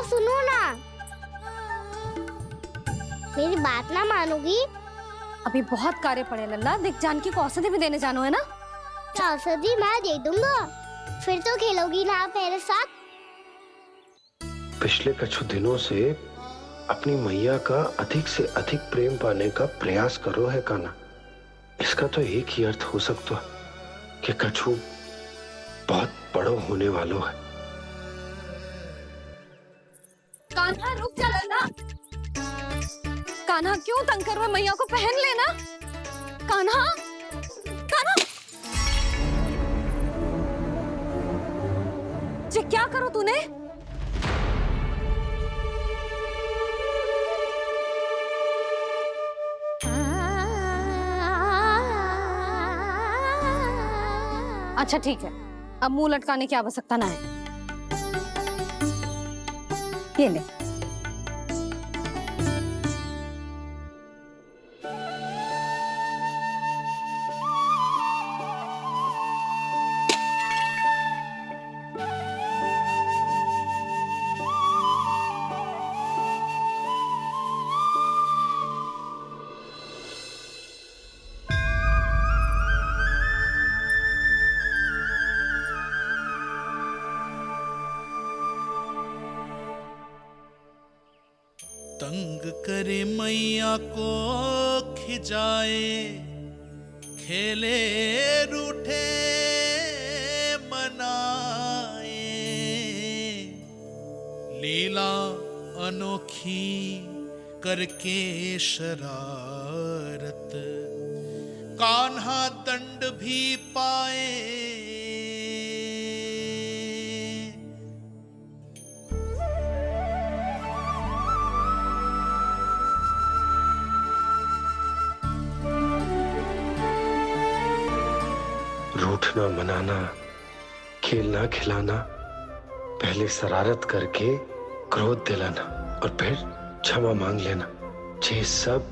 सुनो ना, मेरी बात ना मानोगी? अभी बहुत कार्य पड़े लल्ला, देख जानकी को औषधि भी देने जानो है ना। औषधि मैं दे दूंगा, फिर तो खेलोगी ना आप मेरे साथ। पिछले कुछ दिनों से अपनी मैया का अधिक से अधिक प्रेम पाने का प्रयास करो है कान्हा। इसका तो एक ही अर्थ हो सकता है कि कछु बहुत बड़ो होने वालों है। कान्हा रुक जा लल्ला। कान्हा क्यों तंग कर रहा है, मैया को पहन लेना। कान्हा, कान्हा, ये क्या करो तूने? अच्छा ठीक है, अब मुंह लटकाने की आवश्यकता ना है। ये ले। तंग करे मैया को खिजाए, खेले रूठे मनाए, लीला अनोखी करके शरारत, कान्हा दंड भी पाए। रूठना मनाना, खेलना खिलाना, पहले शरारत करके क्रोध दिलाना और फिर क्षमा मांग लेना, ये सब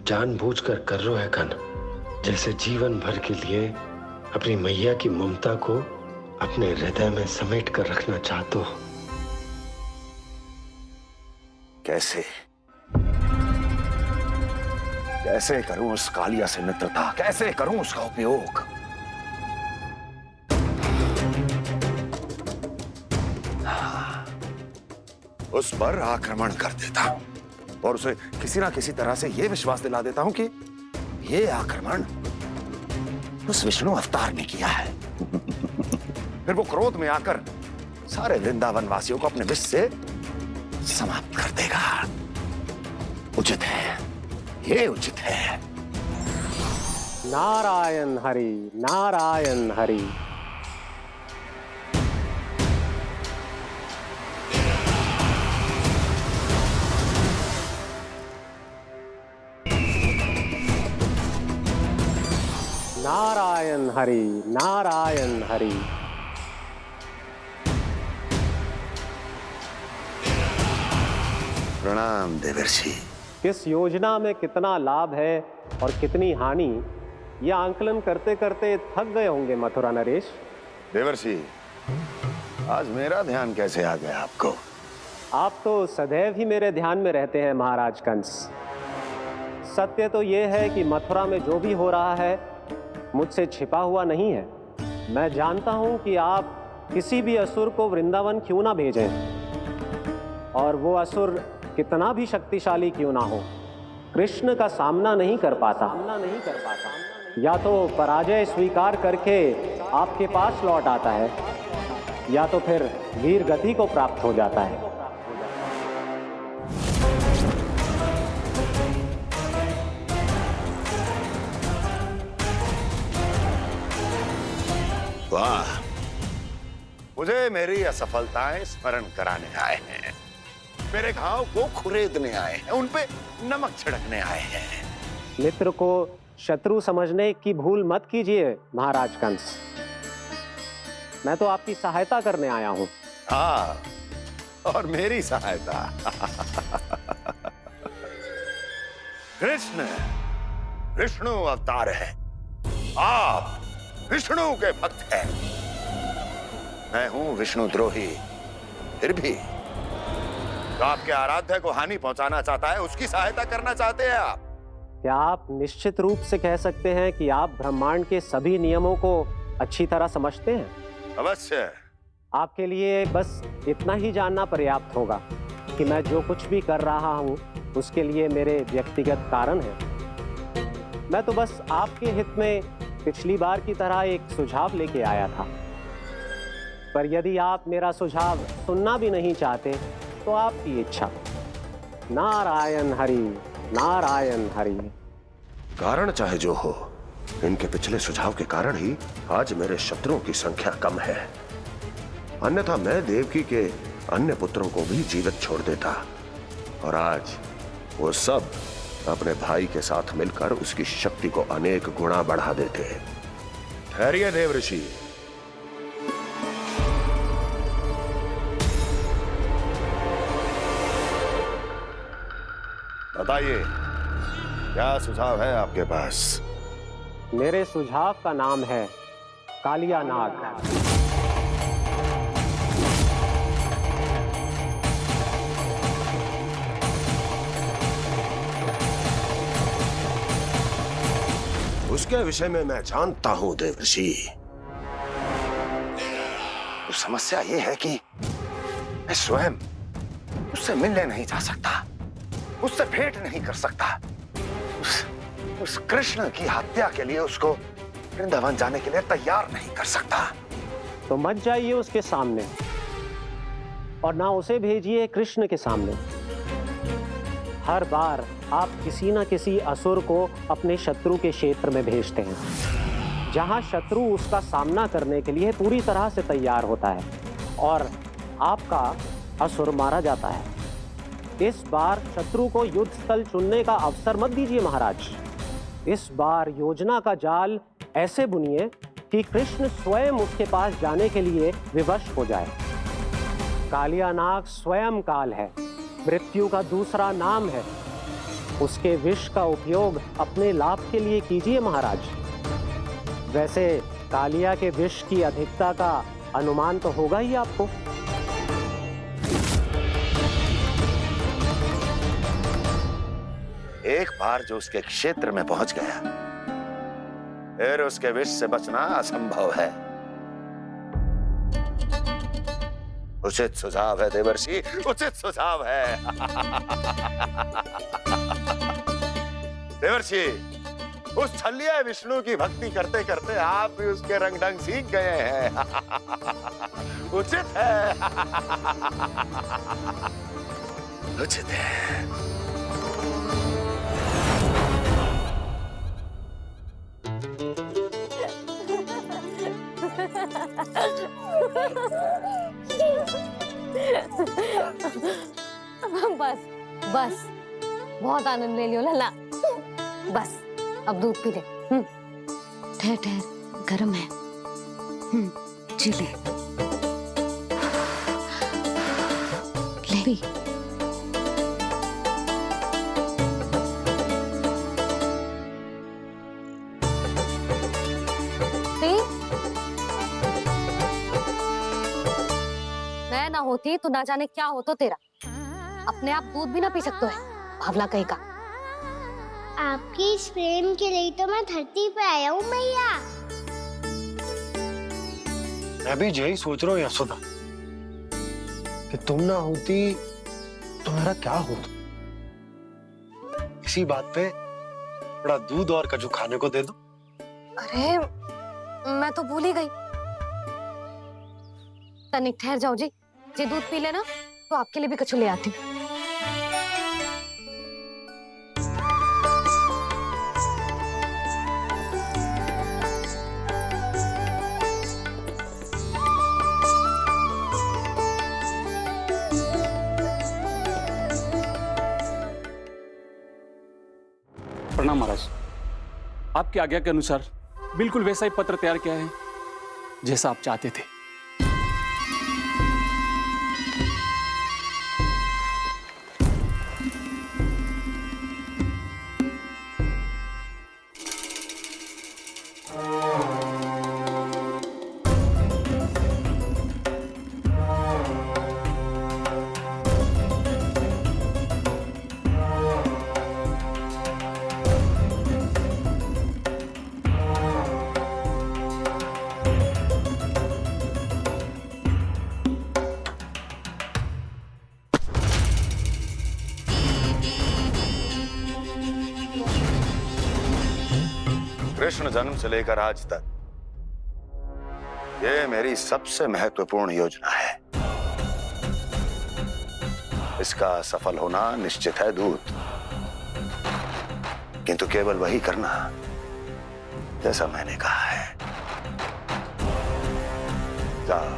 जानबूझकर कर रहे है कान्हा। जैसे जीवन भर के लिए अपनी मैया की ममता को अपने हृदय में समेट कर रखना चाहते हो। कैसे कैसे करूं उस कालिया से मित्रता, कैसे करूं उसका उपयोग? उस पर आक्रमण कर देता हूं और उसे किसी ना किसी तरह से यह विश्वास दिला देता हूं कि यह आक्रमण उस विष्णु अवतार ने किया है। फिर वो क्रोध में आकर सारे वृंदावन वासियों को अपने विष से समाप्त कर देगा। उचित है, ये उचित है। नारायण हरि, नारायण हरि। नारायण हरि, नारायण हरि। प्रणाम देवर्षि। किस योजना में कितना लाभ है और कितनी हानि, यह आंकलन करते करते थक गए होंगे मथुरा नरेश। देवर्षि, आज मेरा ध्यान कैसे आ गया आपको? आप तो सदैव ही मेरे ध्यान में रहते हैं महाराज कंस। सत्य तो यह है कि मथुरा में जो भी हो रहा है मुझसे छिपा हुआ नहीं है। मैं जानता हूं कि आप किसी भी असुर को वृंदावन क्यों ना भेजें, और वो असुर कितना भी शक्तिशाली क्यों ना हो, कृष्ण का सामना नहीं कर पाता। या तो पराजय स्वीकार करके आपके पास लौट आता है, या तो फिर वीर गति को प्राप्त हो जाता है। वाह, मुझे मेरी असफलताएं स्मरण कराने आए हैं, मेरे घाव को खुरेदने आए हैं, उन पे नमक छिड़कने आए हैं। मित्र को शत्रु समझने की भूल मत कीजिए महाराज कंस। मैं तो आपकी सहायता करने आया हूं। हाँ, और मेरी सहायता। कृष्ण विष्णु अवतार है, आप विष्णु के भक्त हैं। मैं हूं विष्णु द्रोही, फिर भी जो आपके आराध्य को हानि पहुंचाना चाहता है उसकी सहायता करना चाहते हैं आप। क्या आप निश्चित रूप से कह सकते हैं कि आप ब्रह्मांड के सभी नियमों को अच्छी तरह समझते हैं? अवश्य। आपके लिए बस इतना ही जानना पर्याप्त होगा कि मैं जो कुछ भी कर रहा हूं उसके लिए मेरे व्यक्तिगत कारण हैं। मैं तो बस आपके हित में पिछली बार की तरह एक सुझाव लेके आया था, पर यदि आप मेरा सुझाव सुनना भी नहीं चाहते तो आपकी इच्छा। नारायण हरि, नारायण हरि। कारण चाहे जो हो, इनके पिछले सुझाव के कारण ही आज मेरे शत्रुओं की संख्या कम है। अन्यथा मैं देवकी के अन्य पुत्रों को भी जीवित छोड़ देता और आज वो सब अपने भाई के साथ मिलकर उसकी शक्ति को अनेक गुना बढ़ा देते। ठहरिए देव ऋषि। बताइए, क्या सुझाव है आपके पास? मेरे सुझाव का नाम है कालिया नाग। उसके विषय में मैं जानता हूं देवर्षि। तो समस्या यह है कि मैं स्वयं उससे मिलने नहीं जा सकता, उससे भेंट नहीं कर सकता। उस कृष्ण की हत्या के लिए उसको वृंदावन जाने के लिए तैयार नहीं कर सकता। तो मत जाइए उसके सामने और ना उसे भेजिए कृष्ण के सामने। हर बार आप किसी ना किसी असुर को अपने शत्रु के क्षेत्र में भेजते हैं, जहां शत्रु उसका सामना करने के लिए पूरी तरह से तैयार होता है और आपका असुर मारा जाता है। इस बार शत्रु को युद्ध स्थल चुनने का अवसर मत दीजिए महाराज। इस बार योजना का जाल ऐसे बुनिए कि कृष्ण स्वयं उसके पास जाने के लिए विवश हो जाए। कालिया नाग स्वयं काल है, मृत्यु का दूसरा नाम है। उसके विष का उपयोग अपने लाभ के लिए कीजिए महाराज। वैसे कालिया के विष की अधिकता का अनुमान तो होगा ही आपको। एक बार जो उसके क्षेत्र में पहुंच गया, फिर उसके विष से बचना असंभव है। उचित सुझाव है देवर्षि, उचित सुझाव है। देवर्षि, उस छलिया विष्णु की भक्ति करते करते आप भी उसके रंग ढंग सीख गए हैं। उचित है। उचित है। बस बस, बहुत आनंद ले लियो लला। बस अब दूध पी ले। ठहर ठहर, गर्म है। जी ले ले भी। मैं ना होती तो ना जाने क्या होता तेरा। अपने आप दूध भी ना पी सकते है, भावला कहीं का। आपकी इस प्रेम के लिए तो मैं धरती पे आया हूँ मैया। मैं भी यही सोच रहा हूँ यशोदा कि तुम ना होती तो मेरा क्या होता। इसी बात पे थोड़ा दूध और कजू खाने को दे दो। अरे मैं तो भूल ही गई। तनिक ठहर जाओ जी, दूध पी लेना तो आपके लिए भी कछु ले आती हूँ। प्रणाम महाराज। आपकी आज्ञा के अनुसार बिल्कुल वैसा ही पत्र तैयार किया है जैसा आप चाहते थे। कृष्ण जन्म से लेकर आज तक ये मेरी सबसे महत्वपूर्ण योजना है। इसका सफल होना निश्चित है दूत, किंतु केवल वही करना जैसा मैंने कहा है। जाओ।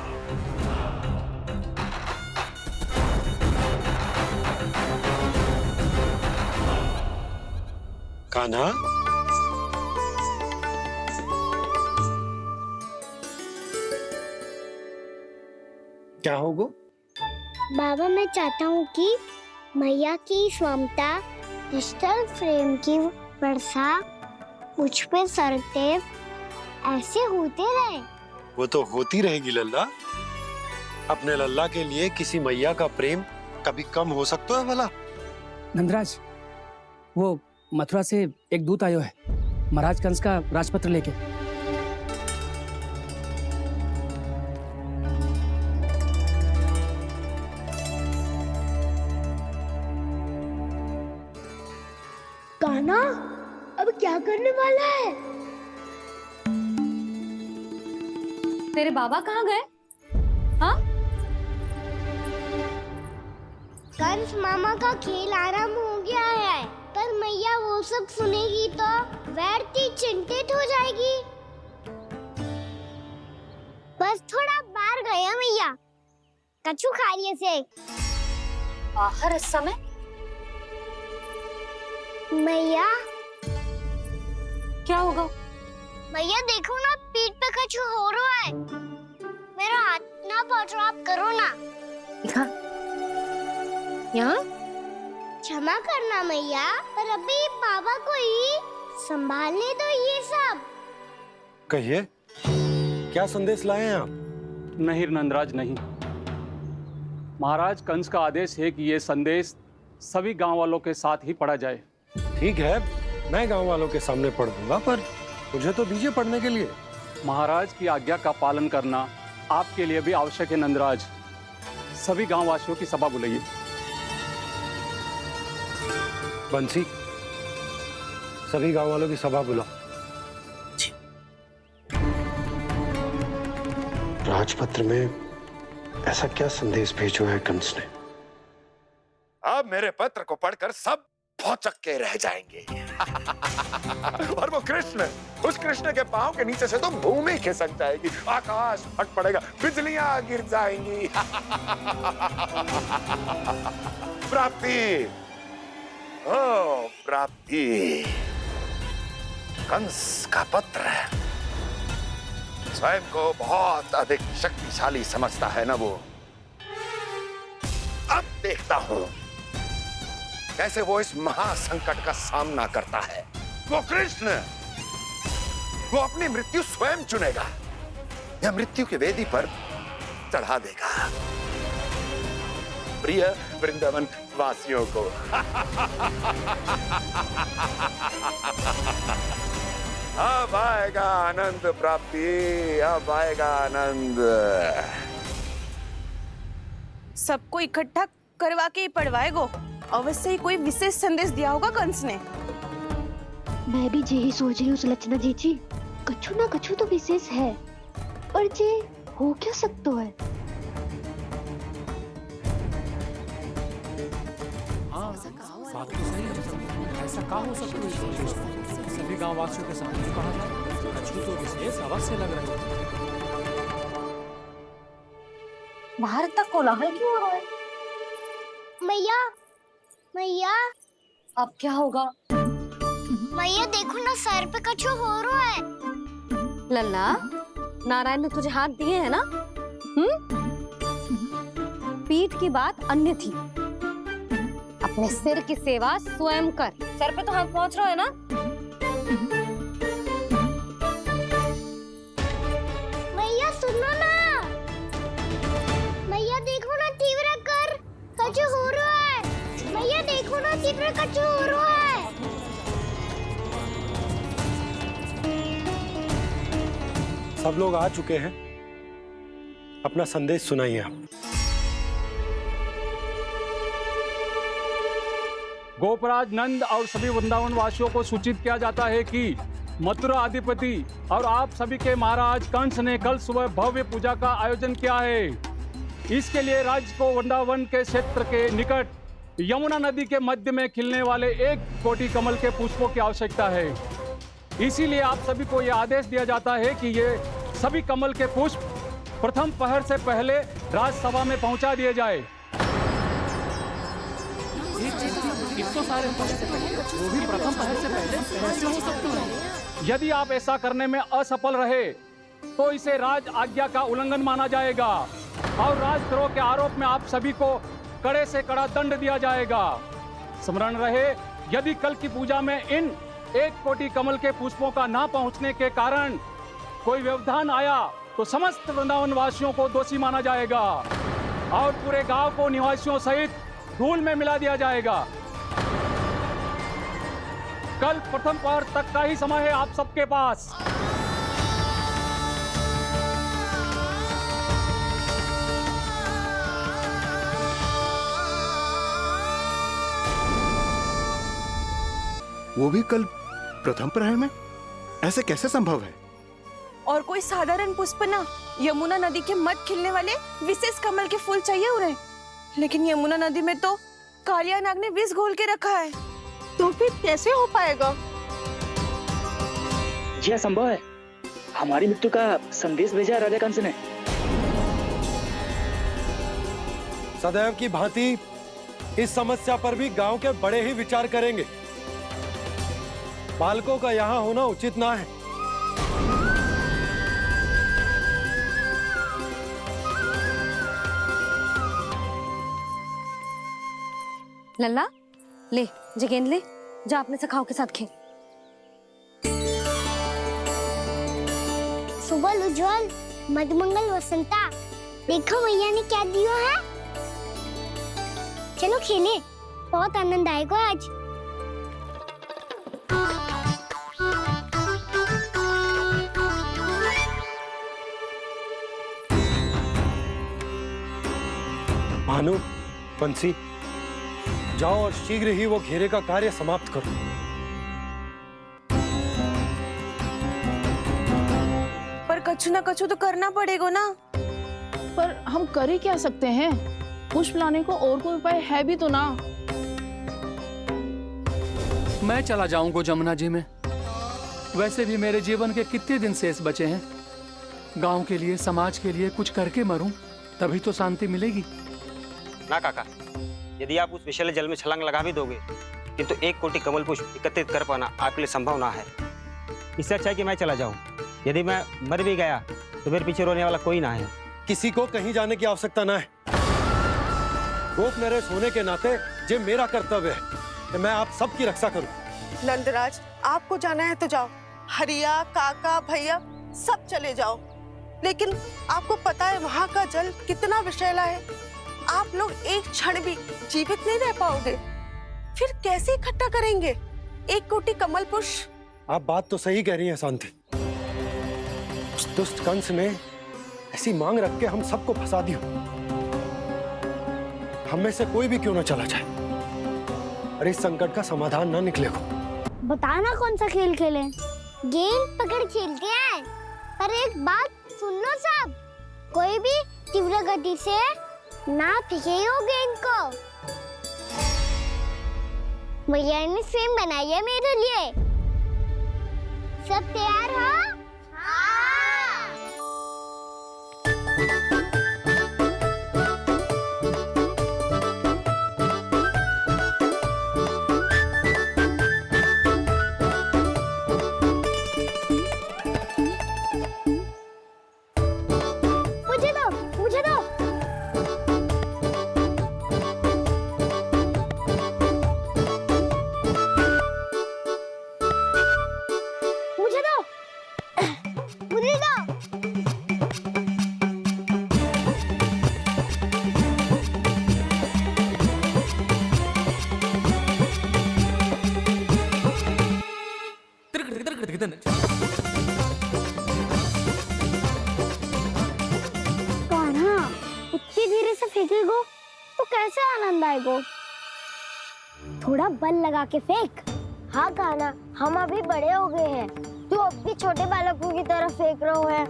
कान्हा, क्या होगा? बाबा, मैं चाहता हूँ कि मैया की स्वमता क्रिस्टल फ्रेम की वर्षा मुझ पे सरतेव ऐसे होते रहे। वो तो होती रहेगी लल्ला। अपने लल्ला के लिए किसी मैया का प्रेम कभी कम हो सकता है भला? नंदराज, वो मथुरा से एक दूत आयो है महाराज कंस का राजपत्र लेके। कान्हा, अब क्या करने वाला है? तेरे बाबा कहाँ गए? हाँ? कंस मामा का खेल आरंभ हो गया है, पर मैया वो सब सुनेगी तो व्यर्थ चिंतित हो जाएगी। बस थोड़ा बाहर गया मैया, कछु खा लिए से। बाहर इस समय? मैया, क्या होगा? मैया देखो ना, पीठ पे कछु हो रहा है। मेरा हाथ ना पहुंचो, आप करो ना। दिखा यहाँ। क्षमा करना मैया, पर अभी बाबा को ही संभालने दो ये सब। कहिए, क्या संदेश लाए हैं आप? नहीं नंदराज, नहीं। महाराज कंस का आदेश है कि ये संदेश सभी गांव वालों के साथ ही पढ़ा जाए। ठीक है, मैं गांव वालों के सामने पढ़ दूंगा, पर मुझे तो दीजिए पढ़ने के लिए। महाराज की आज्ञा का पालन करना आपके लिए भी आवश्यक है नंदराज। सभी गांव वासियों की सभा बुलाइए। बंसी, सभी गांव वालों की सभा बुलाओ। राजपत्र में ऐसा क्या संदेश भेजो है कंस ने? अब मेरे पत्र को पढ़कर सब भौचक के रह जाएंगे। और वो कृष्ण, उस कृष्ण के पांव के नीचे से तो भूमि खिसक जाएगी, आकाश फट पड़ेगा, बिजलियां गिर जाएंगी। प्राप्ति, ओ प्राप्ति, कंस का पत्र। स्वयं को बहुत अधिक शक्तिशाली समझता है ना वो। अब देखता हूं कैसे वो इस महासंकट का सामना करता है। वो कृष्ण, वो अपनी मृत्यु स्वयं चुनेगा या मृत्यु की वेदी पर चढ़ा देगा प्रिय वृंदावन वासियों को। अब आएगा आनंद प्राप्ति, अब आएगा आनंद। सबको इकट्ठा करवा के ही पढ़वाएगो। अवश्य ही कोई विशेष संदेश दिया होगा कंस ने। मैं भी यही सोच रही हूँ सुलक्षणा जी, कछु ना कछु तो विशेष है, पर जे हो क्या सकता है? ऐसा क्या हो सकता है? सभी गांव वासियों के सामने कहा जाए, कछु तो विशेष अवश्य लग रहा है। बाहर तक कोलाहल क्यों हो रहा है? मैया, मैया, अब क्या होगा? मैया देखो ना, सर पे कछु हो रहा है। लल्ला, नारायण ने तुझे हाथ दिए हैं ना? पीठ की बात अन्य थी। अपने सिर की सेवा स्वयं कर। सर पे तो हाथ पहुंच रहा है ना? मैया सुनो ना, मैया देखो ना, तीव्र कर कछु हो रहा है। मैया देखो ना, तीव्र कछु हो रहा है। सब लोग आ चुके हैं, अपना संदेश सुनाइए आप। गोपराज नंद और सभी वृंदावन वासियों को सूचित किया जाता है कि मथुरा अधिपति और आप सभी के महाराज कंस ने कल सुबह भव्य पूजा का आयोजन किया है। इसके लिए राज्य को वृंदावन के क्षेत्र के निकट यमुना नदी के मध्य में खिलने वाले 1 कोटि कमल के पुष्पों की आवश्यकता है। इसीलिए आप सभी को यह आदेश दिया जाता है कि ये सभी कमल के पुष्प प्रथम पहर से पहले राजसभा में पहुंचा दिए जाए। इतने सारे वो भी प्रथम पहर से पहले कैसे हो सकते हैं? यदि आप ऐसा करने में असफल रहे तो इसे राज आज्ञा का उल्लंघन माना जाएगा और राजद्रोह के आरोप में आप सभी को कड़े से कड़ा दंड दिया जाएगा। स्मरण रहे, यदि कल की पूजा में इन 1 कोटि कमल के पुष्पों का ना पहुंचने के कारण कोई व्यवधान आया तो समस्त वृंदावन वासियों को दोषी माना जाएगा और पूरे गांव को निवासियों सहित धूल में मिला दिया जाएगा। कल प्रथम पहर तक का ही समय है आप सबके पास। वो भी कल प्रथम प्रहर में? ऐसे कैसे संभव है? और कोई साधारण पुष्प ना, यमुना नदी के मध्य खिलने वाले विशेष कमल के फूल चाहिए उन्हें। लेकिन यमुना नदी में तो कालिया नाग ने विष घोल के रखा है, तो फिर कैसे हो पाएगा? यह संभव है। हमारी मृत्यु का संदेश भेजा राजा कंस ने। सदैव की भांति इस समस्या पर भी गांव के बड़े ही विचार करेंगे। बालकों का यहाँ होना उचित ना है। लल्ला, ले जे गेंद ले, जा अपने सखाओं के साथ खेल। सुबह उज्जवल, मधुमंगल वसंता, देखो भैया ने क्या दिया है। चलो खेले, बहुत आनंद आएगा आज। भानु, बंसी, जाओ और शीघ्र ही वो घेरे का कार्य समाप्त करो। पर कछु ना कछु तो करना पड़ेगा ना। पर हम कर ही क्या सकते हैं? पुष्प लाने को और कोई उपाय है भी तो ना। मैं चला जाऊंगा जमुना जी में। वैसे भी मेरे जीवन के कितने दिन शेष बचे हैं। गांव के लिए, समाज के लिए कुछ करके मरूं, तभी तो शांति मिलेगी। ना काका, यदि आप उस विषैले जल में छलांग लगा भी दोगे, किंतु 1 कोटि कमल पुष्प एकत्रित कर पाना आपके लिए संभव ना है। इससे अच्छा है कि मैं चला जाऊं। यदि मैं मर भी गया तो मेरे पीछे रोने वाला कोई ना है। किसी को कहीं जाने की आवश्यकता ना है। गोप नरेश होने के नाते ये मेरा कर्तव्य है कि मैं आप सबकी रक्षा करूं। नंदराज, आपको जाना है तो जाओ। हरिया, काका, भैया सब चले जाओ। लेकिन आपको पता है वहाँ का जल कितना विषैला है। आप लोग एक क्षण भी जीवित नहीं रह पाओगे। फिर कैसे इकट्ठा करेंगे 1 कोटि कमल पुष्प? आप बात तो सही कह रही हैं शांति। उस दुष्ट कंस ने ऐसी मांग रख के हम सबको फंसा दिया। हम में से कोई भी क्यों ना चला जाए और इस संकट का समाधान ना निकले को। बताना कौन सा खेल खेलें? गेंद पकड़ खेलते हैं। पर एक बात सुन लो सब, कोई भी तीव्र गति से ना फेंको गेंद को। भैया ने फ्रेम बनाई है मेरे लिए। सब तैयार हो? मुझे दो, मुझे दो। मुझे दो, मुझे दो। कान्हा, इतनी धीरे से फेंकेगो तो कैसे आनंद आएगो? थोड़ा बल लगा के फेंक। हाँ कान्हा, हम अभी बड़े हो गए हैं, तू अब भी छोटे बालकों की तरफ फेंक रहा है।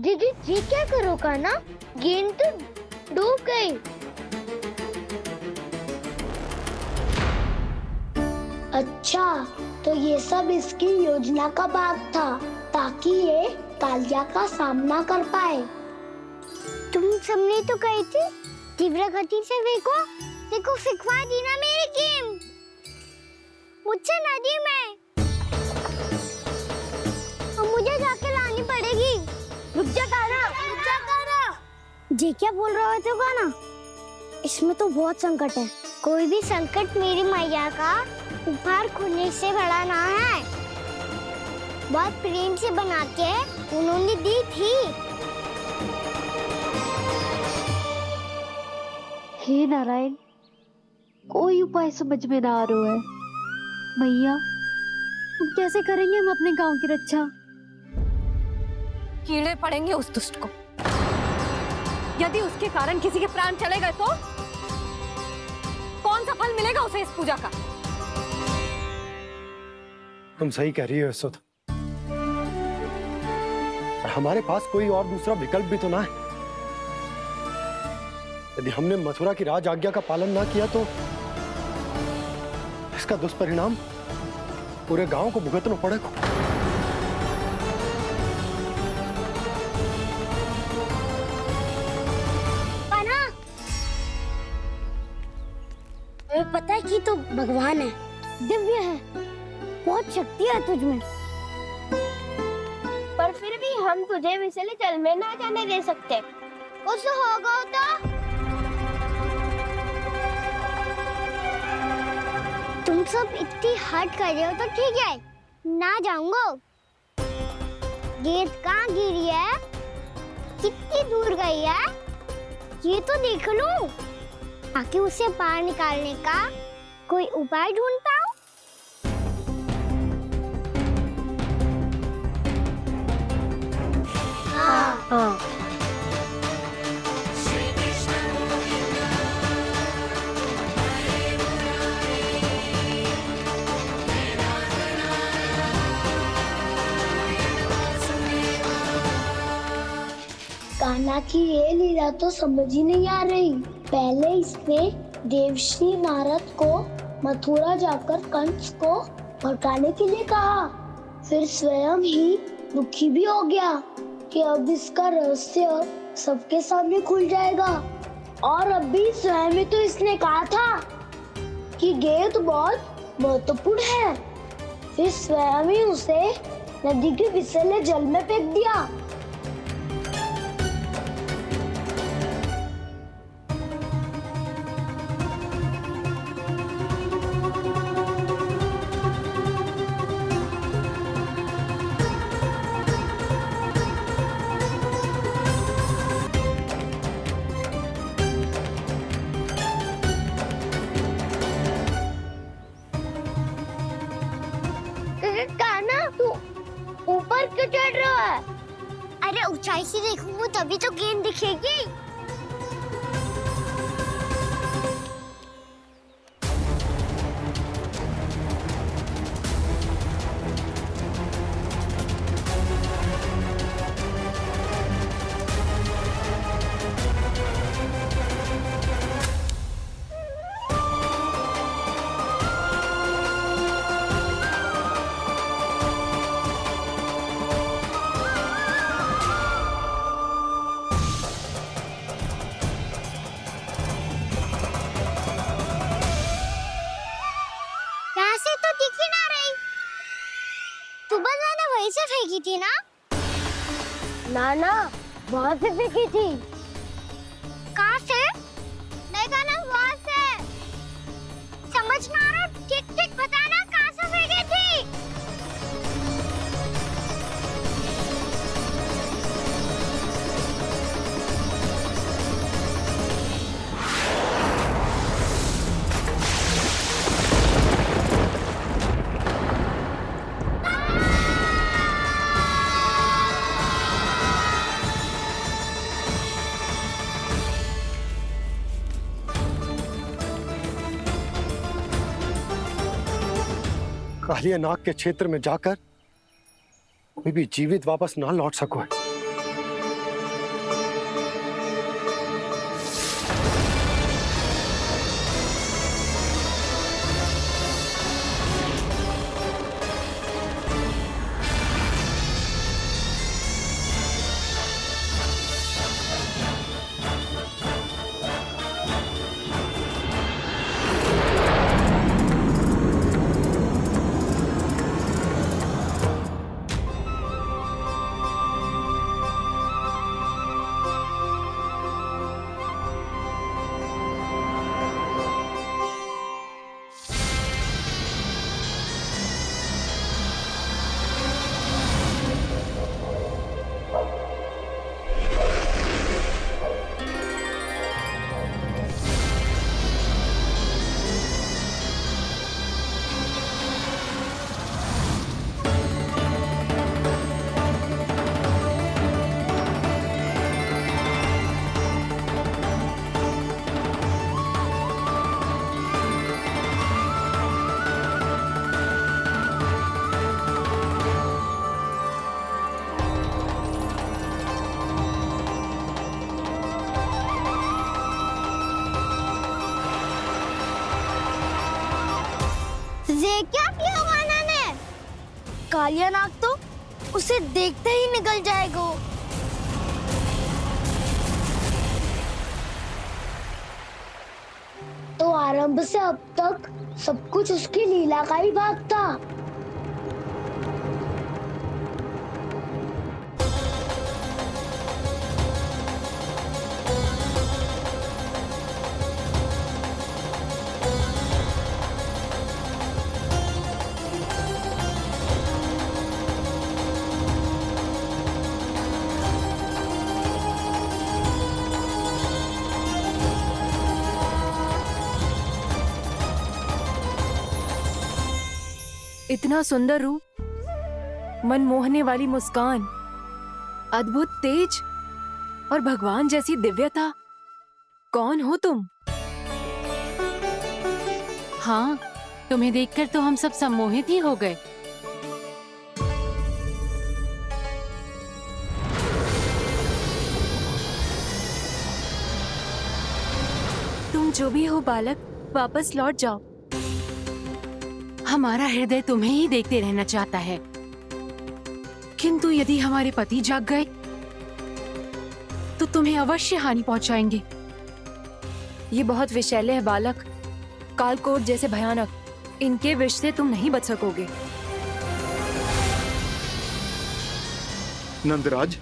दीदी जी क्या करोगा ना, गेंद तो डूब गई। अच्छा, तो ये सब इसकी योजना का भाग था ताकि ये कालिया का सामना कर पाए। तुम सबने तो कही थी तीव्र गति से देखो सिखवा दी ना मेरी गेम मुझसे नदी में। अब मुझे जाके लानी पड़ेगी। रुक जा तारा। जे क्या बोल रहा है तो गाना, इसमें तो बहुत संकट है। कोई भी संकट मेरी मैया का उपहार खोने से बड़ा ना है। बहुत प्रेम से बना के उन्होंने दी थी। हे नारायण, कोई उपाय समझ में ना आ रहा है। मैया, हम कैसे करेंगे हम अपने गांव की रक्षा? कीड़े पड़ेंगे उस दुष्ट को। यदि उसके कारण किसी के प्राण चले गए तो कौन सा फल मिलेगा उसे इस पूजा का? तुम सही कह रही हो यशोदा, पर हमारे पास कोई और दूसरा विकल्प भी तो ना है। यदि हमने मथुरा की राज आज्ञा का पालन ना किया तो इसका दुष्परिणाम पूरे गांव को भुगतना पड़ेगा। तुम्हें पता है कि तो भगवान है, दिव्य है, बहुत शक्ति है तुझमें, पर फिर भी हम तुझे विषैले जल में ना जाने दे सकते। कुछ होगा तो तुम सब इतनी हट कर रहे हो तो ठीक है, ना जाऊंगा। गेंद कहाँ गिरी है, कितनी दूर गई है, ये तो देख लूं, ताकि उसे बाहर निकालने का कोई उपाय ढूंढता हूँ। हाँ। कान्हा की ये लीला तो समझ ही नहीं आ रही। पहले इसने देवश्री नारद को मथुरा जाकर कंस को भड़काने के लिए कहा, फिर स्वयं ही दुखी भी हो गया कि अब इसका रहस्य सबके सामने खुल जाएगा। और अभी स्वयं ही तो इसने कहा था कि गेंद बहुत महत्वपूर्ण है, फिर स्वयं ही उसे नदी के विषैले जल में फेंक दिया। ऊपर क्यों चढ़ रहा है? अरे ऊंचाई से देखूंगा तभी तो गेंद दिखेगी। से फेंकी थी ना? ना वहाँ से फेंकी थी। कहाँ से? देखा ना वहाँ से। समझ में आ रहा? ठीक बताना कहाँ से फेंकी थी? कालिया नाग के क्षेत्र में जाकर कोई भी जीवित वापस ना लौट सको। ये क्या किया वाना ने? कालिया नाग तो उसे देखते ही निकल जाएगा। तो आरंभ से अब तक सब कुछ उसकी लीला का ही भाग था। इतना सुंदर रूप, मन मोहने वाली मुस्कान, अद्भुत तेज और भगवान जैसी दिव्यता। कौन हो तुम? हाँ, तुम्हें देखकर तो हम सब सम्मोहित ही हो गए। तुम जो भी हो बालक, वापस लौट जाओ। हमारा हृदय तुम्हें ही देखते रहना चाहता है, किंतु यदि हमारे पति जाग गए तो तुम्हें अवश्य हानि पहुंचाएंगे। ये बहुत विषैले है बालक, कालकोट जैसे भयानक। इनके विष से तुम नहीं बच सकोगे। नंदराज,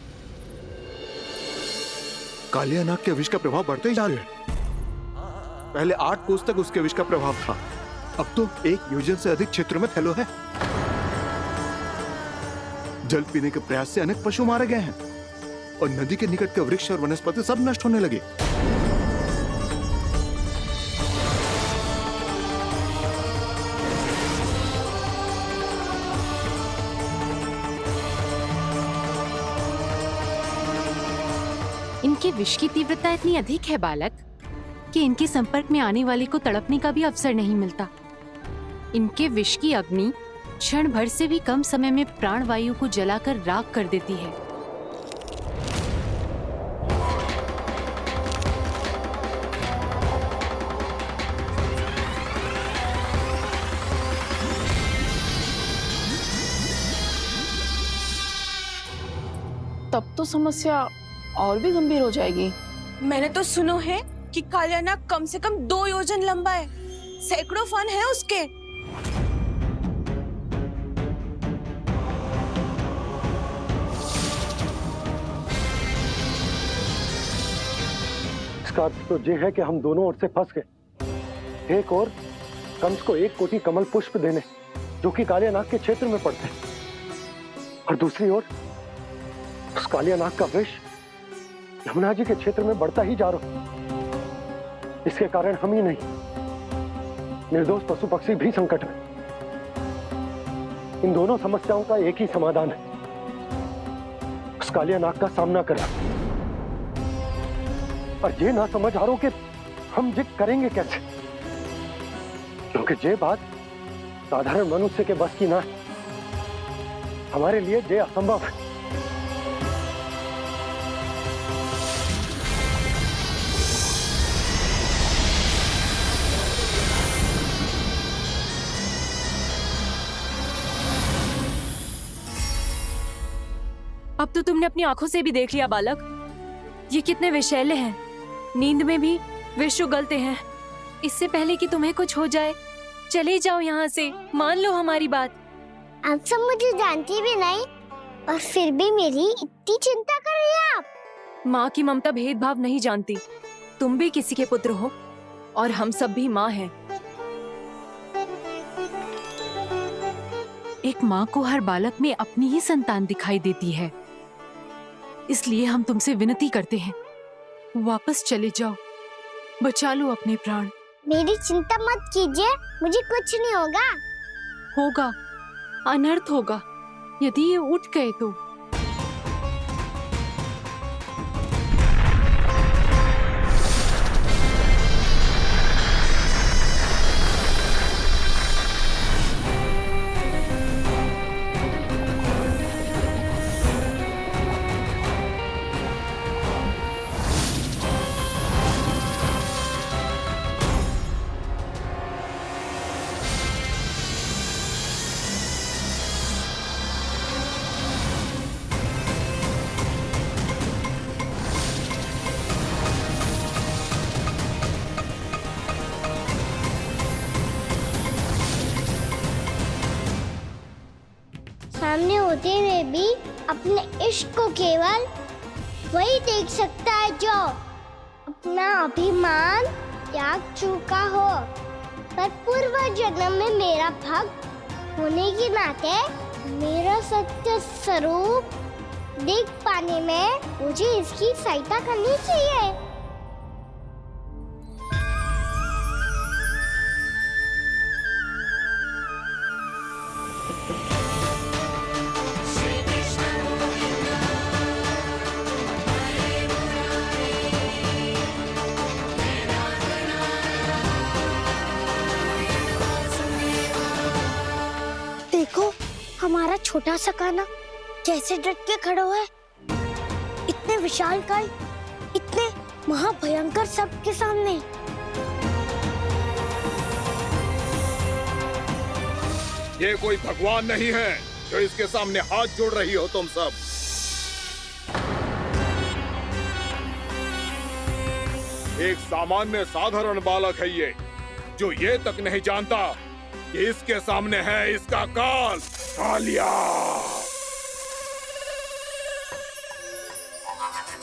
कालिया नाग के विष का प्रभाव बढ़ते ही जा रहा है। पहले 8 कोस तक उसके विष का प्रभाव था, अब तो 1 योजन से अधिक क्षेत्र में फैलो है। जल पीने के प्रयास से अनेक पशु मारे गए हैं और नदी के निकट के वृक्ष और वनस्पति सब नष्ट होने लगे। इनके विष की तीव्रता इतनी अधिक है बालक कि इनके संपर्क में आने वाले को तड़पने का भी अवसर नहीं मिलता। इनके विष की अग्नि क्षण भर से भी कम समय में प्राणवायु को जलाकर राख कर देती है। तब तो समस्या और भी गंभीर हो जाएगी। मैंने तो सुनो है कि कालिया नाग कम से कम 2 योजन लंबा है, सैकड़ों फन है उसके। इसका अर्थ तो ये है कि हम दोनों ओर से फंस गए। एक और कंस को 1 कोटि कमल पुष्प देने जो कि कालिया नाग के क्षेत्र में पड़ते हैं, और दूसरी ओर उस कालिया नाग का विष यमुना जी के क्षेत्र में बढ़ता ही जा रहा। इसके कारण हम ही नहीं, निर्दोष पशु पक्षी भी संकट में। इन दोनों समस्याओं का एक ही समाधान है, उस कालिया नाग का सामना करना। और ये ना समझ आ रहा कि हम ये करेंगे कैसे, क्योंकि ये बात साधारण मनुष्य के बस की ना है। हमारे लिए ये असंभव है। अब तो तुमने अपनी आंखों से भी देख लिया बालक, ये कितने विषैले हैं। नींद में भी विष उगलते हैं। इससे पहले कि तुम्हें कुछ हो जाए, चले जाओ यहाँ से, मान लो हमारी बात। आप सब मुझे जानती भी नहीं और फिर भी मेरी इतनी चिंता कर रही हैं आप। माँ की ममता भेदभाव नहीं जानती। तुम भी किसी के पुत्र हो और हम सब भी माँ हैं। एक माँ को हर बालक में अपनी ही संतान दिखाई देती है। इसलिए हम तुमसे विनती करते हैं, वापस चले जाओ, बचा लो अपने प्राण। मेरी चिंता मत कीजिए, मुझे कुछ नहीं होगा। होगा, अनर्थ होगा यदि ये उठ गए तो। सामने होते हुए भी अपने इश्क को केवल वही देख सकता है जो अपना अभिमान त्याग चुका हो। पर पूर्व जन्म में मेरा भक्त होने के नाते मेरा सत्य स्वरूप देख पाने में मुझे इसकी सहायता करनी चाहिए। देखो हमारा छोटा सा कान्हा कैसे डट के खड़ा हुआ है। इतने विशालकाय, इतने महाभयंकर सबके सामने। ये कोई भगवान नहीं है जो इसके सामने हाथ जोड़ रही हो तुम सब। एक सामान्य साधारण बालक है ये, जो ये तक नहीं जानता कि इसके सामने है इसका काल, कालिया।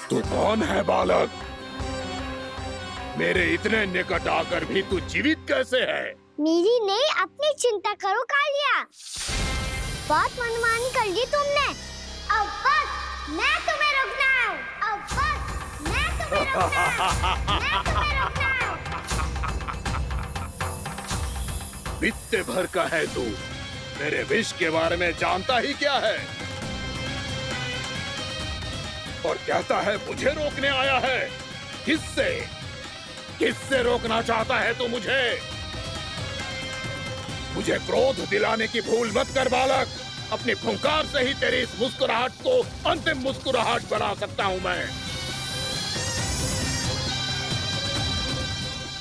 तू कौन है बालक? मेरे इतने निकट आकर भी तू जीवित कैसे है? मेरी नहीं, अपनी चिंता करो कालिया। बहुत मनमानी कर ली तुमने। अब बस मैं तुम्हें रोकना हूँ। अब बस मैं तुम्हें रोकना हूँ। मैं तुम्हें रोकना हूँ। बित्ते भर का है तू, मेरे विष के बारे में जानता ही क्या है? और कहता है मुझे रोकने आया है। किससे? किससे रोकना चाहता है तू मुझे? मुझे क्रोध दिलाने की भूल मत कर बालक। अपनी फुंकार से ही तेरी इस मुस्कुराहट को अंतिम मुस्कुराहट बना सकता हूं मैं।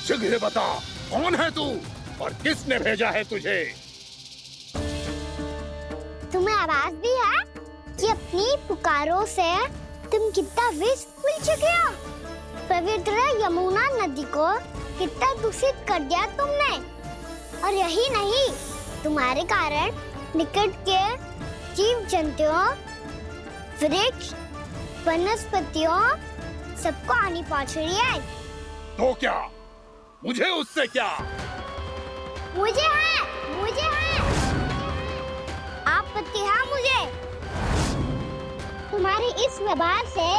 शीघ्र बता, कौन है तू और किसने भेजा है तुझे? तुम्हें आवाज दी है कि अपनी पुकारों से तुम कितना विष भूल चुके हो। पवित्र यमुना नदी को कितना दूषित कर दिया तुमने। और यही नहीं, तुम्हारे कारण निकट के जीव जंतुओं, वृक्ष, वनस्पतियों सबको हानि पहुंच रही है। तो क्या? मुझे उससे क्या? मुझे है, मुझे है। आपत्ति है मुझे तुम्हारी इस व्यवहार से,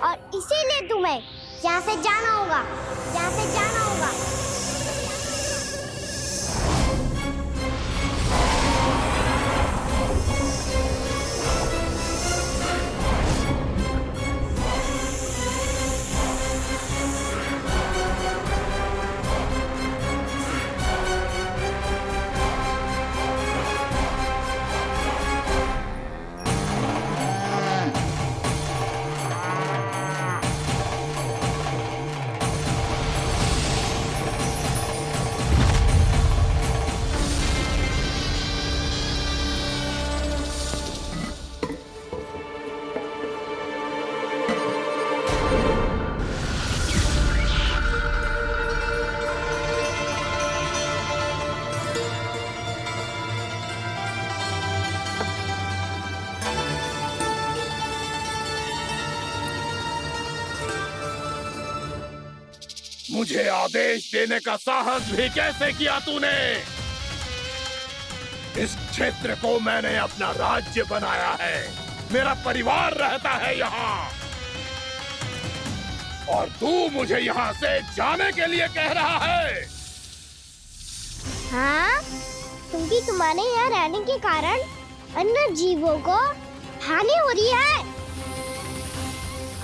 और इसीलिए तुम्हें यहाँ से जाना होगा, यहाँ से जाना होगा। मुझे आदेश देने का साहस भी कैसे किया तूने? इस क्षेत्र को मैंने अपना राज्य बनाया है, मेरा परिवार रहता है यहाँ, और तू मुझे यहाँ से जाने के लिए कह रहा है? हाँ, क्योंकि तुम्हारे यहाँ रहने के कारण अन्य जीवों को हानि हो रही है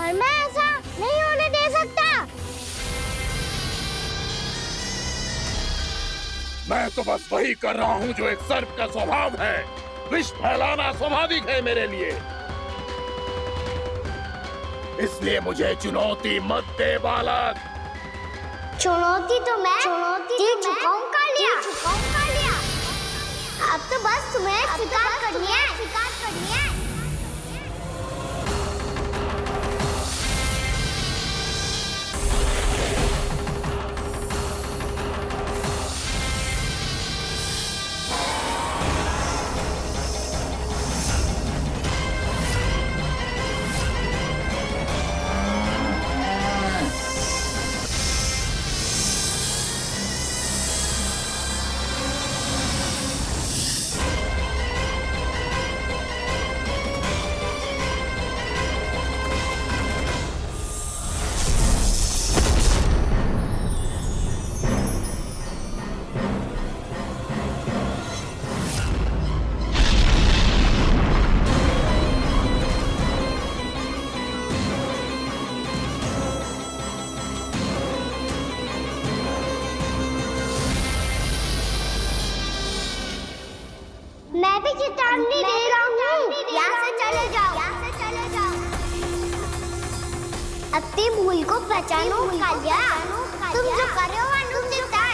और मैं ऐसा नहीं होने दे सकता। मैं तो बस वही कर रहा हूँ जो एक सर्प का स्वभाव है। विष फैलाना स्वाभाविक है मेरे लिए, इसलिए मुझे चुनौती मत दे बालक। चुनौती तो मैं दे चुका हूँ कालिया। अब तो बस तुम्हें स्वीकार करनी है। मैं भी चेतावनी दे रहा हूँ, यहाँ से चले जाओ। अपनी भूल को पहचानो कालिया, तुम जो कर रहे हो अनुचित है।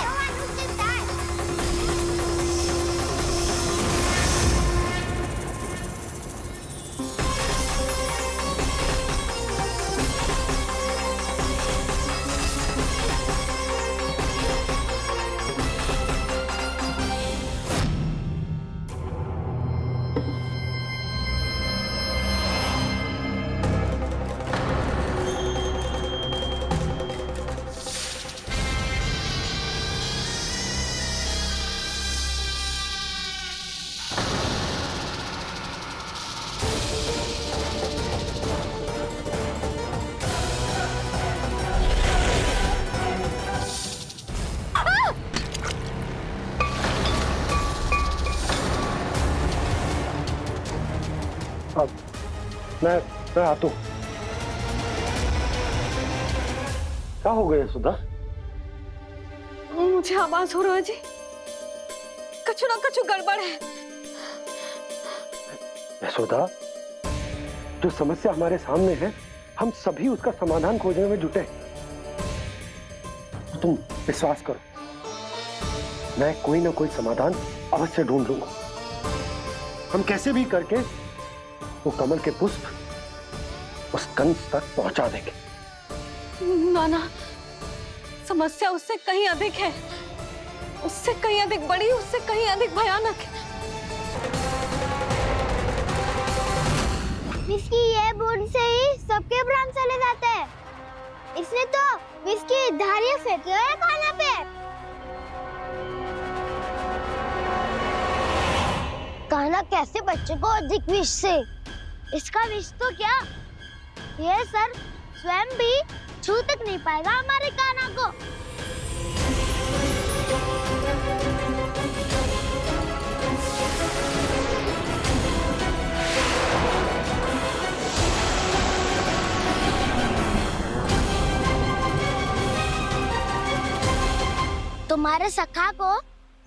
मैं आता हूँ। क्या हो गया सुधा? मुझे आवाज हो रहा है जी, कछु ना कछु गड़बड़ है। यशोदा, जो समस्या हमारे सामने है, हम सभी उसका समाधान खोजने में जुटे। तुम विश्वास करो, मैं कोई ना कोई समाधान अवश्य ढूंढ लूंगा। हम कैसे भी करके वो कमल के पुष्प उस कंस तक पहुंचा देंगे। नाना, समस्या उससे कहीं अधिक है, उससे कहीं अधिक बड़ी, उससे कहीं अधिक भयानक है। इसकी ये बूंद से ही सबके प्राण चले जाते हैं। इसने तो विष की धारियां फेंकी है खाना पे। कान्हा कैसे बच्चे को अधिक विष से? इसका विष तो क्या, ये सर स्वयं भी छू तक नहीं पाएगा हमारे कान्हा को। तुम्हारे सखा को,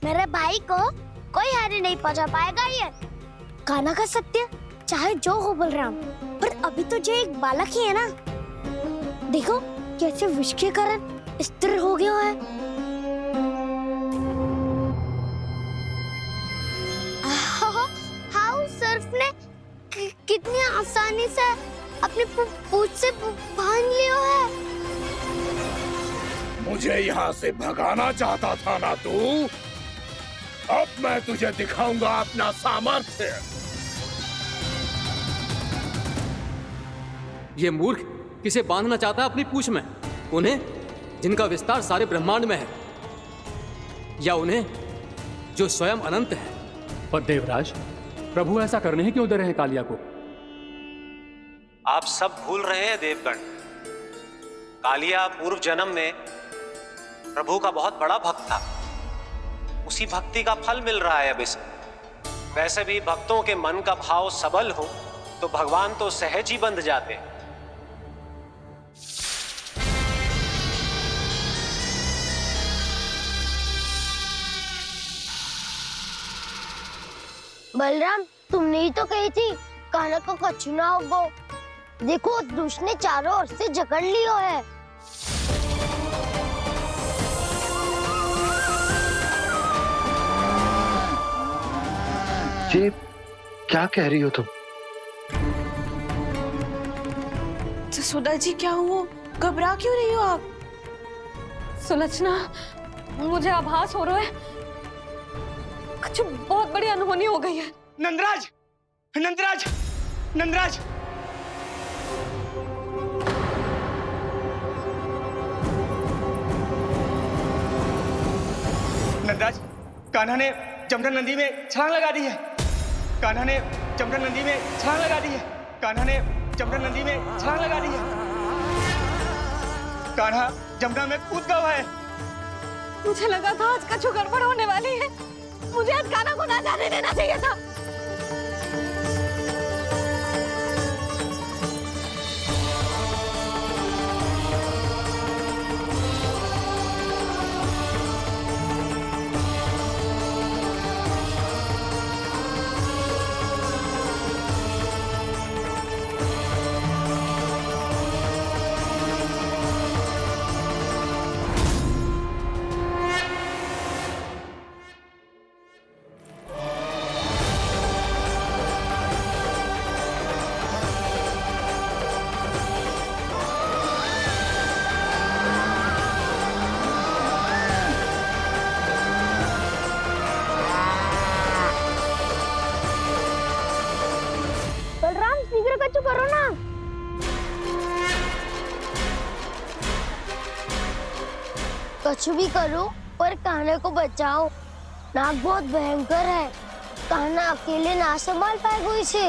मेरे भाई को कोई हानि नहीं पहुंचा पाएगा। ये कान्हा का सत्य चाहे जो हो बलराम, पर अभी तो जो एक बालक ही है ना। देखो कैसे विष के कारण स्थिर हो गया है। हाउ सर्फ ने कितनी आसानी से अपनी पूंछ से बांध लिया है। मुझे यहाँ से भगाना चाहता था ना तू? अब मैं तुझे दिखाऊंगा अपना सामर्थ्य। ये मूर्ख किसे बांधना चाहता है अपनी पूंछ में? उन्हें जिनका विस्तार सारे ब्रह्मांड में है, या उन्हें जो स्वयं अनंत है? पर देवराज, प्रभु ऐसा करने ही क्यों दे रहे हैं कालिया को? आप सब भूल रहे हैं देवगण, कालिया पूर्व जन्म में प्रभु का बहुत बड़ा भक्त था। उसी भक्ति का फल मिल रहा है अब इसे। वैसे भी भक्तों के मन का भाव सबल हो तो भगवान तो सहज ही बंध जाते हैं। बलराम, तुमने ही तो कही थी कान्हा को कछु ना होगो। देखो उस दुष्ट ने चारों ओर से जकड़ लियो है। ये क्या कह रही हो तुम? जसोदा जी, क्या हुआ? घबरा क्यों रही हो आप? सुलोचना, मुझे आभास हो रहा है कुछ बहुत बड़ी अनहोनी हो गई है। नंदराज, नंदराज, नंदराज! नंदराज, कान्हा ने जमुना नदी में छलांग लगा दी है। कान्हा ने जमुना नदी में छलांग लगा दी है। कान्हा ने जमुना नदी में छलांग लगा दी है। कान्हा जमुना में कूद गया है। मुझे लगा था आज कछु गड़बड़ होने वाली है। मुझे आज कान्हा को ना जाने देना चाहिए था। कछु करो ना। कछु भी करो पर कान्हा को बचाओ। नाग बहुत भयंकर है। कान्हा अकेले ना संभाल पाएगा इसे।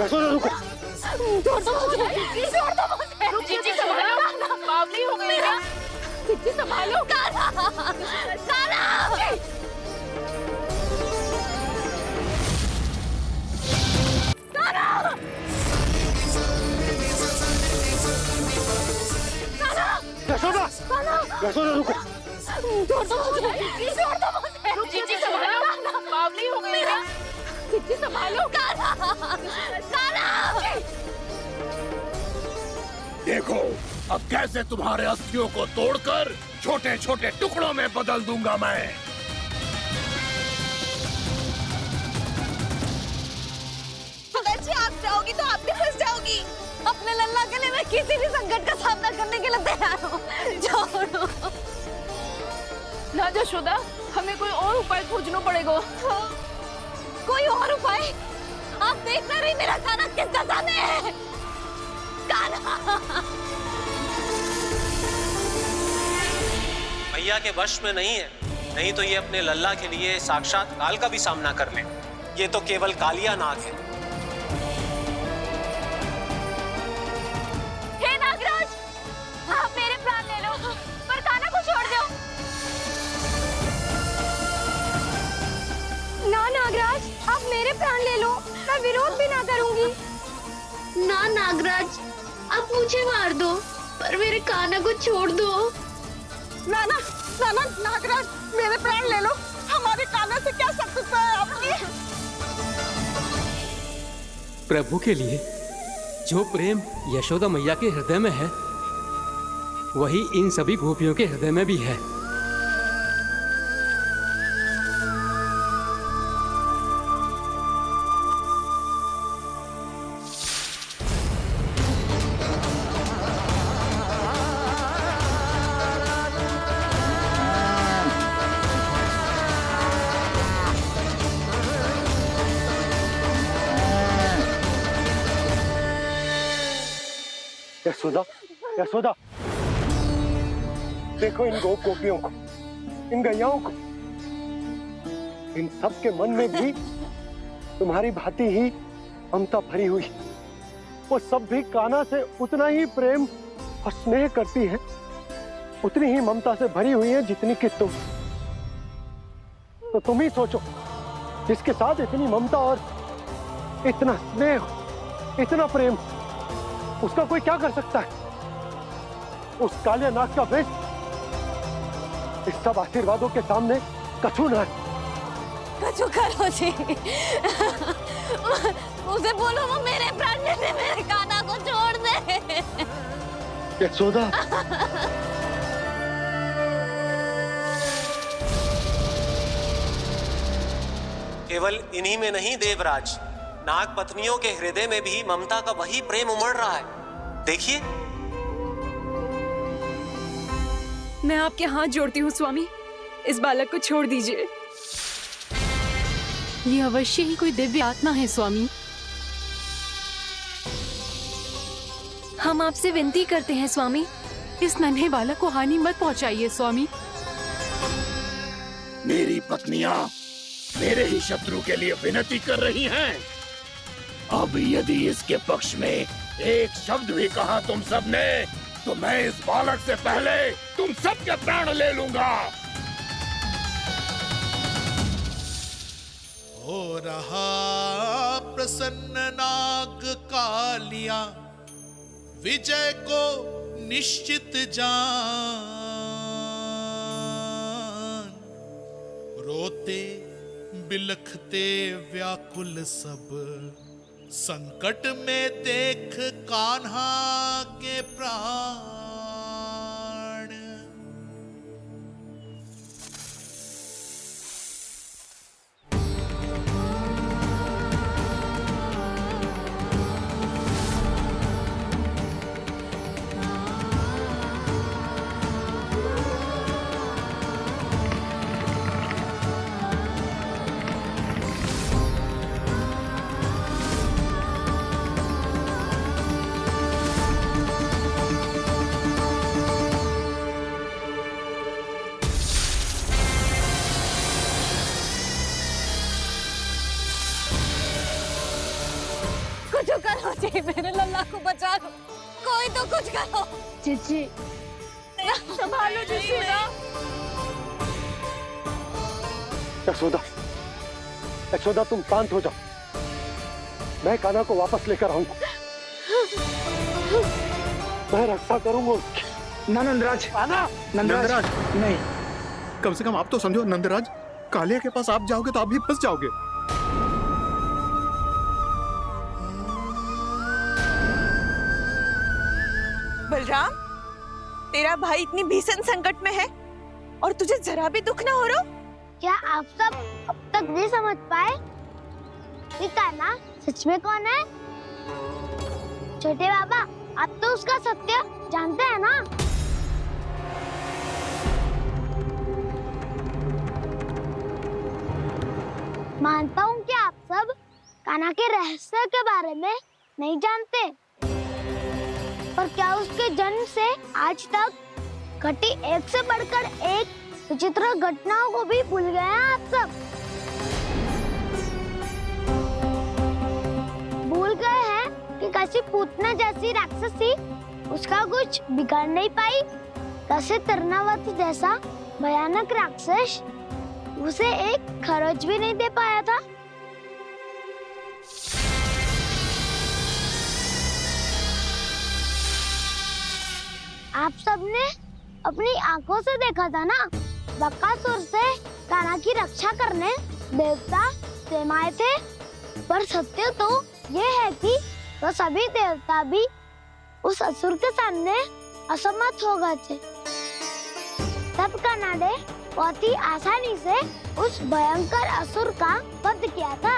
यशोदा रुको। छोड़ दो मुझे, छोड़ दो मुझे। रुक जीजी, संभालो, बावली हो गई है। जीजी संभालो। कान्हा, कान्हा। यशोदा, यशोदा रुको। छोड़ दो मुझे, छोड़ दो मुझे। रुक जीजी, संभालो, बावली हो गई है। जीजी संभालो। देखो अब कैसे तुम्हारे अस्थियों को तोड़कर छोटे छोटे टुकड़ों में बदल दूंगा मैं। अगर जी आप जाओगी तो आप भी फंस जाओगी। अपने लल्ला के लिए मैं किसी भी संकट का सामना करने के लिए तैयार हूँ। छोड़ो ना यशोदा, हमें कोई और उपाय खोजना पड़ेगा। कोई और उपाय? आप देख ना रही मेरा कान्हा किस दशा में है। कान्हा मैया के वश में नहीं है, नहीं तो ये अपने लल्ला के लिए साक्षात काल का भी सामना कर ले। ये तो केवल कालिया नाग है। हे नागराज, आप मेरे प्राण ले लो पर कान्हा को छोड़ दो। ना नागराज, आप मेरे प्राण ले लो, मैं विरोध भी ना करूंगी। ना नागराज, आप मुझे मार दो पर मेरे कान्हा को छोड़ दो। ना ना ना ना नागराज, मेरे प्राण ले लो। हमारे कान्हा से क्या शत्रुता है आपकी? प्रभु के लिए जो प्रेम यशोदा मैया के हृदय में है वही इन सभी गोपियों के हृदय में भी है। यशोदा, यशोदा, देखो इन गोपियों को, इन गैयाओं को, इन सब के मन में भी तुम्हारी भांति ही ममता भरी हुई। वो सब भी कान्हा से उतना ही प्रेम और स्नेह करती है, उतनी ही ममता से भरी हुई है जितनी कि तुम। तो तुम ही सोचो, जिसके साथ इतनी ममता और इतना स्नेह, इतना प्रेम, उसका कोई क्या कर सकता है? उस कालिया नाग का वेश इस सब आशीर्वादों के सामने कछु न है। कछु करो जी, उसे बोलो वो मेरे प्राण में से मेरे कान्हा को छोड़ दे। यशोदा, केवल इन्हीं में नहीं देवराज, नाग पत्नियों के हृदय में भी ममता का वही प्रेम उमड़ रहा है। देखिए। मैं आपके हाथ जोड़ती हूँ स्वामी, इस बालक को छोड़ दीजिए। ये अवश्य ही कोई दिव्य आत्मा है स्वामी। हम आपसे विनती करते हैं स्वामी, इस नन्हे बालक को हानि मत पहुंचाइए स्वामी। मेरी पत्नियां मेरे ही शत्रु के लिए विनती कर रही हैं। अब यदि इसके पक्ष में एक शब्द भी कहा तुम सबने, तो मैं इस बालक से पहले तुम सबके प्राण ले लूंगा। हो रहा प्रसन्न नाग कालिया, विजय को निश्चित जान। रोते बिलखते व्याकुल सब, संकट में देख कान्हा के प्राण। कुछ करो जी, मेरे लल्ला को बचा लो, कोई तो कुछ करो। जीजी, संभालो जीजी ना। यशोदा, यशोदा तुम शांत हो जाओ, मैं कान्हा को वापस लेकर आऊंगा, मैं रक्षा करूंगा उसकी। ना नंदराज, नंदराज, नहीं। कम से कम आप तो समझो नंदराज, कालिया के पास आप जाओगे तो आप भी फंस जाओगे। बलराम, तेरा भाई इतनी भीषण संकट में है और तुझे जरा भी दुख ना हो रहा? क्या आप सब अब तक नहीं समझ पाए कि कान्हा सच में कौन है? छोटे बाबा, आप तो उसका सत्य जानते हैं ना? मानता हूँ कि आप सब कान्हा के रहस्य के बारे में नहीं जानते, पर क्या उसके जन्म से आज तक घटी एक से बढ़कर एक विचित्र घटनाओं को भी भूल गए हैं आप सब? भूल गए हैं कि कैसी पूतना जैसी राक्षसी उसका कुछ बिगाड़ नहीं पाई, कैसे तरनावती जैसा भयानक राक्षस उसे एक खरोच भी नहीं दे पाया था। आप सबने अपनी आंखों से देखा था ना, बकासुर से कान्हा की रक्षा करने देवता स्वयं आए थे। पर सत्य तो ये है कि तो सभी देवता भी उस असुर के सामने असमर्थ हो गए थे। तब कान्हा बहुत ही आसानी से उस भयंकर असुर का वध किया था।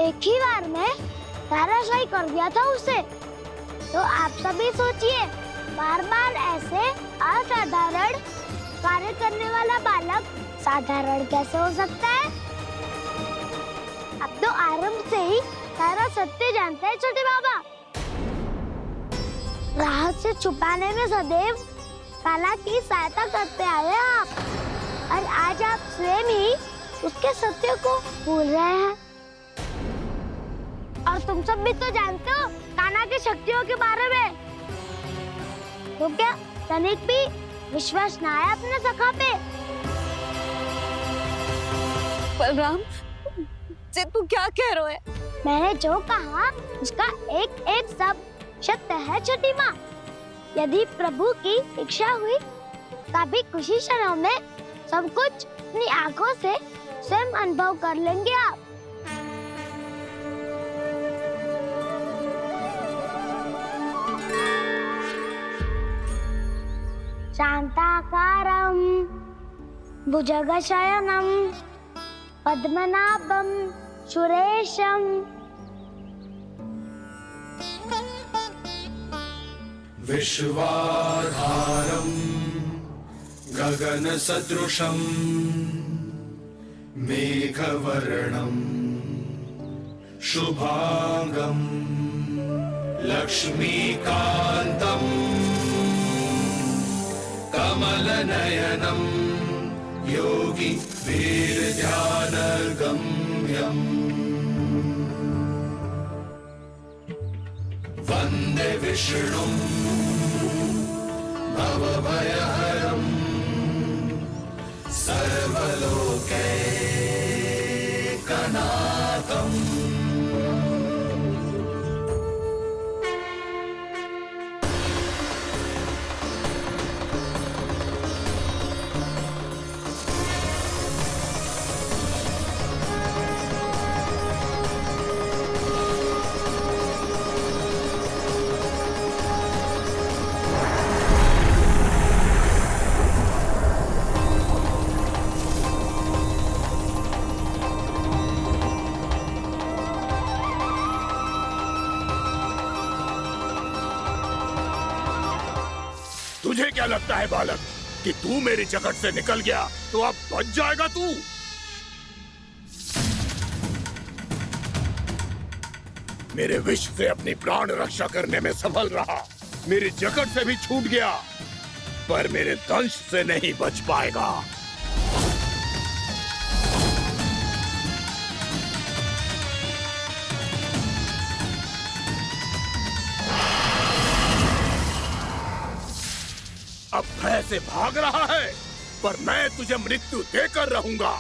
एक ही बार में धराशायी कर दिया था उसे। तो आप सभी सोचिए, बार बार ऐसे असाधारण कार्य करने वाला बालक साधारण कैसे हो सकता है? अब तो आरंभ से ही सारा सत्य जानते हैं छोटे बाबा। रहस्य छुपाने में सदैव काला की सहायता करते आए आप, और आज आप स्वयं ही उसके सत्य को भूल रहे हैं। और तुम सब भी तो जानते हो कान्हा की शक्तियों के बारे में। तो क्या तनिक भी विश्वास ना है अपने सखा पे? बलराम, जे तू क्या कह रहे है? मैंने जो कहा उसका एक एक शब्द सत्य है छोटी माँ। यदि प्रभु की इच्छा हुई तभी कुछ ही क्षणों में सब कुछ अपनी आंखों से स्वयं अनुभव कर लेंगे आप। शांताकारं भुजगशयनं पद्मनाभं सुरेशं विश्वाधारं गगनसदृशं मेघवर्णं शुभांगं लक्ष्मीकान्तं कमलनयनं योगी वीरध्यानगम्यम् वन्दे विष्णुं भवभयहरं सर्वलोकैकनाथम्। तुझे क्या लगता है बालक कि तू मेरी जकड़ से निकल गया तो अब बच जाएगा तू? मेरे विष से अपनी प्राण रक्षा करने में सफल रहा, मेरी जकड़ से भी छूट गया, पर मेरे दंश से नहीं बच पाएगा। अब भय से भाग रहा है, पर मैं तुझे मृत्यु देकर रहूंगा।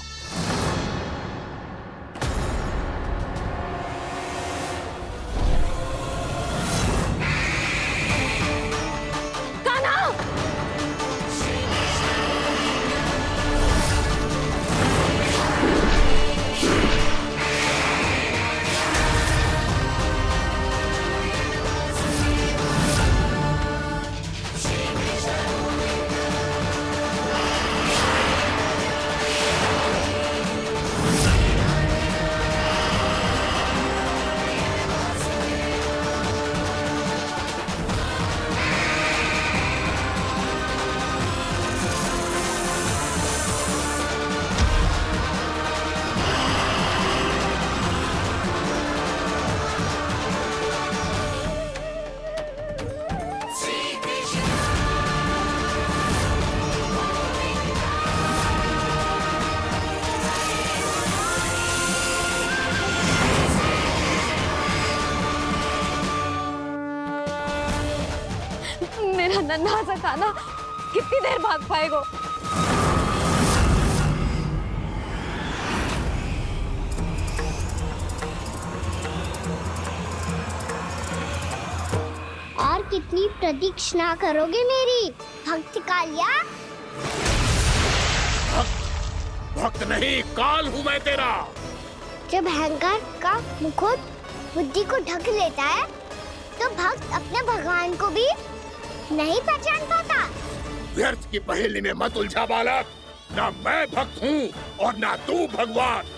मेरा नन्हा सा कान्हा कितनी देर भाग पाएगा? और कितनी प्रतीक्षा करोगे मेरी भक्त कालिया? भक्त नहीं, काल हूं मैं तेरा। जब अहंकार का मुकुट बुद्धि को ढक लेता है तो भक्त अपने भगवान को भी नहीं पहचान पाता। व्यर्थ की पहेली में मत उलझा बालक। ना मैं भक्त हूँ और ना तू भगवान।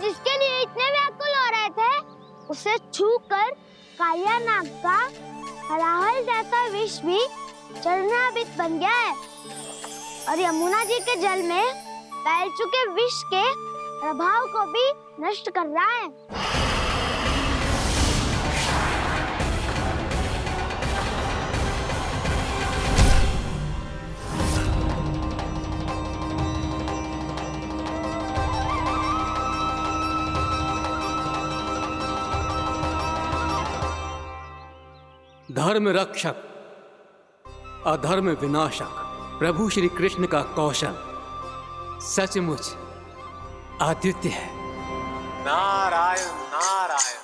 जिसके लिए इतने व्याकुल हो रहे थे, उसे छूकर कालिया नाग का हलाहल जैसा विष भी चरणामृत बन गया है और यमुना जी के जल में फैल चुके विष के प्रभाव को भी नष्ट कर रहा है। धर्म रक्षक अधर्म विनाशक प्रभु श्री कृष्ण का कौशल सचमुच अद्वितीय है। नारायण नारायण।